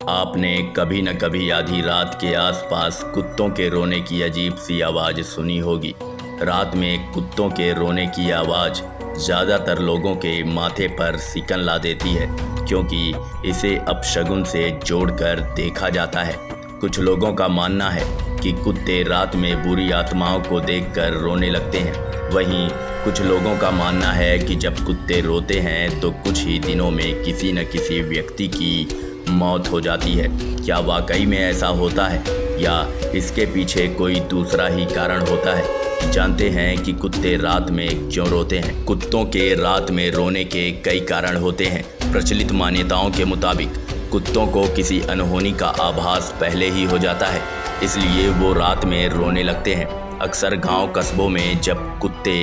आपने कभी न कभी आधी रात के आसपास कुत्तों के रोने की अजीब सी आवाज़ सुनी होगी। रात में कुत्तों के रोने की आवाज़ ज़्यादातर लोगों के माथे पर सिकन ला देती है, क्योंकि इसे अपशगुन से जोड़कर देखा जाता है। कुछ लोगों का मानना है कि कुत्ते रात में बुरी आत्माओं को देखकर रोने लगते हैं। वहीं कुछ लोगों का मानना है कि जब कुत्ते रोते हैं तो कुछ ही दिनों में किसी न किसी व्यक्ति की मौत हो जाती है। क्या वाकई में ऐसा होता है या इसके पीछे कोई दूसरा ही कारण होता है? जानते हैं कि कुत्ते रात में क्यों रोते हैं। कुत्तों के रात में रोने के कई कारण होते हैं। प्रचलित मान्यताओं के मुताबिक कुत्तों को किसी अनहोनी का आभास पहले ही हो जाता है, इसलिए वो रात में रोने लगते हैं। अक्सर गांव कस्बों में जब कुत्ते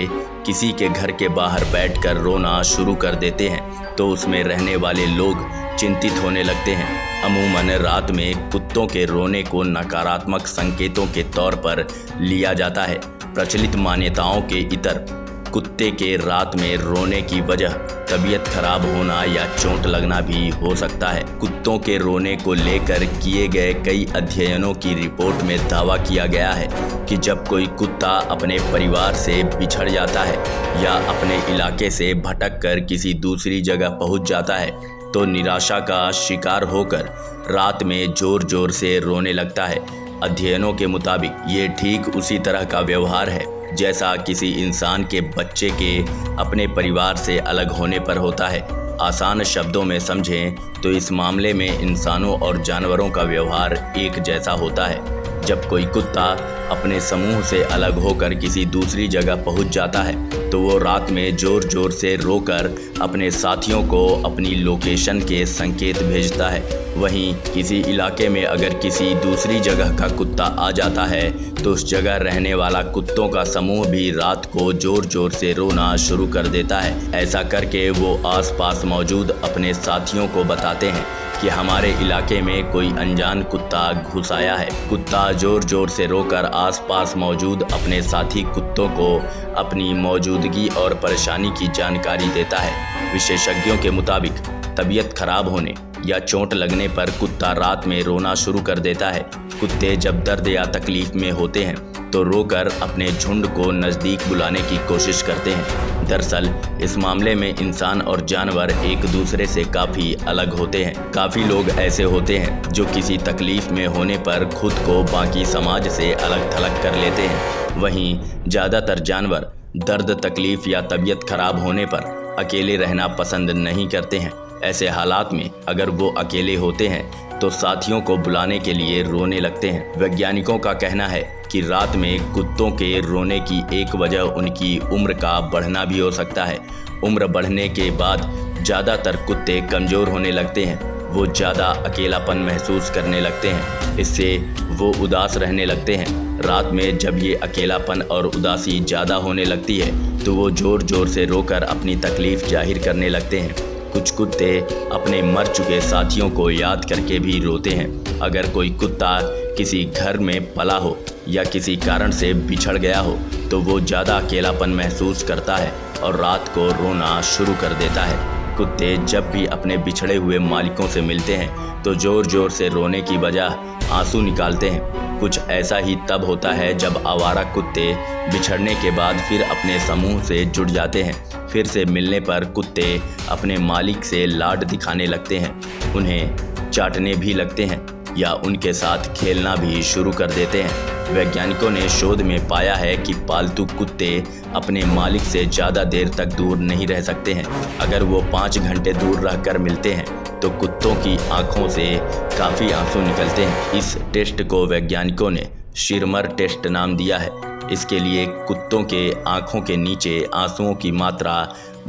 किसी के घर के बाहर बैठकर रोना शुरू कर देते हैं तो उसमें रहने वाले लोग चिंतित होने लगते हैं। अमूमन रात में कुत्तों के रोने को नकारात्मक संकेतों के तौर पर लिया जाता है। प्रचलित मान्यताओं के इतर कुत्ते के रात में रोने की वजह तबीयत खराब होना या चोट लगना भी हो सकता है। कुत्तों के रोने को लेकर किए गए कई अध्ययनों की रिपोर्ट में दावा किया गया है कि जब कोई कुत्ता अपने परिवार से बिछड़ जाता है या अपने इलाके से भटक कर किसी दूसरी जगह पहुंच जाता है तो निराशा का शिकार होकर रात में जोर जोर से रोने लगता है। अध्ययनों के मुताबिक ये ठीक उसी तरह का व्यवहार है जैसा किसी इंसान के बच्चे के अपने परिवार से अलग होने पर होता है। आसान शब्दों में समझें तो इस मामले में इंसानों और जानवरों का व्यवहार एक जैसा होता है। जब कोई कुत्ता अपने समूह से अलग होकर किसी दूसरी जगह पहुंच जाता है तो वो रात में जोर जोर से रोकर अपने साथियों को अपनी लोकेशन के संकेत भेजता है। वहीं किसी इलाके में अगर किसी दूसरी जगह का कुत्ता आ जाता है तो उस जगह रहने वाला कुत्तों का समूह भी रात को जोर जोर से रोना शुरू कर देता है। ऐसा करके वो आसपास मौजूद अपने साथियों को बताते हैं कि हमारे इलाके में कोई अनजान कुत्ता घुस आया है। कुत्ता जोर जोर से रोकर आसपास मौजूद अपने साथी कुत्तों को अपनी मौजूदगी और परेशानी की जानकारी देता है। विशेषज्ञों के मुताबिक तबीयत खराब होने या चोट लगने पर कुत्ता रात में रोना शुरू कर देता है। कुत्ते जब दर्द या तकलीफ में होते हैं तो रोकर अपने झुंड को नज़दीक बुलाने की कोशिश करते हैं। दरअसल इस मामले में इंसान और जानवर एक दूसरे से काफ़ी अलग होते हैं। काफ़ी लोग ऐसे होते हैं जो किसी तकलीफ में होने पर खुद को बाकी समाज से अलग थलग कर लेते हैं। वहीं ज़्यादातर जानवर दर्द, तकलीफ या तबीयत खराब होने पर अकेले रहना पसंद नहीं करते हैं। ऐसे हालात में अगर वो अकेले होते हैं तो साथियों को बुलाने के लिए रोने लगते हैं। वैज्ञानिकों का कहना है कि रात में कुत्तों के रोने की एक वजह उनकी उम्र का बढ़ना भी हो सकता है। उम्र बढ़ने के बाद ज़्यादातर कुत्ते कमज़ोर होने लगते हैं। वो ज़्यादा अकेलापन महसूस करने लगते हैं। इससे वो उदास रहने लगते हैं। रात में जब ये अकेलापन और उदासी ज़्यादा होने लगती है तो वो ज़ोर ज़ोर से रोकर अपनी तकलीफ़ जाहिर करने लगते हैं। कुछ कुत्ते अपने मर चुके साथियों को याद करके भी रोते हैं। अगर कोई कुत्ता किसी घर में पला हो या किसी कारण से बिछड़ गया हो तो वो ज़्यादा अकेलापन महसूस करता है और रात को रोना शुरू कर देता है। कुत्ते जब भी अपने बिछड़े हुए मालिकों से मिलते हैं तो ज़ोर ज़ोर से रोने की बजाय आंसू निकालते हैं। कुछ ऐसा ही तब होता है जब आवारा कुत्ते बिछड़ने के बाद फिर अपने समूह से जुड़ जाते हैं। फिर से मिलने पर कुत्ते अपने मालिक से लाड दिखाने लगते हैं, उन्हें चाटने भी लगते हैं या उनके साथ खेलना भी शुरू कर देते हैं। वैज्ञानिकों ने शोध में पाया है कि पालतू कुत्ते अपने मालिक से ज़्यादा देर तक दूर नहीं रह सकते हैं। अगर वो 5 घंटे दूर रहकर मिलते हैं तो कुत्तों की आंखों से काफ़ी आंसू निकलते हैं। इस टेस्ट को वैज्ञानिकों ने शिरमर टेस्ट नाम दिया है। इसके लिए कुत्तों के आंखों के नीचे आंसुओं की मात्रा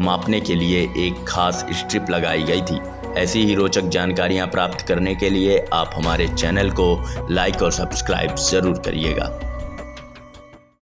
मापने के लिए एक खास स्ट्रिप लगाई गई थी। ऐसी ही रोचक जानकारियां प्राप्त करने के लिए आप हमारे चैनल को लाइक और सब्सक्राइब ज़रूर करिएगा।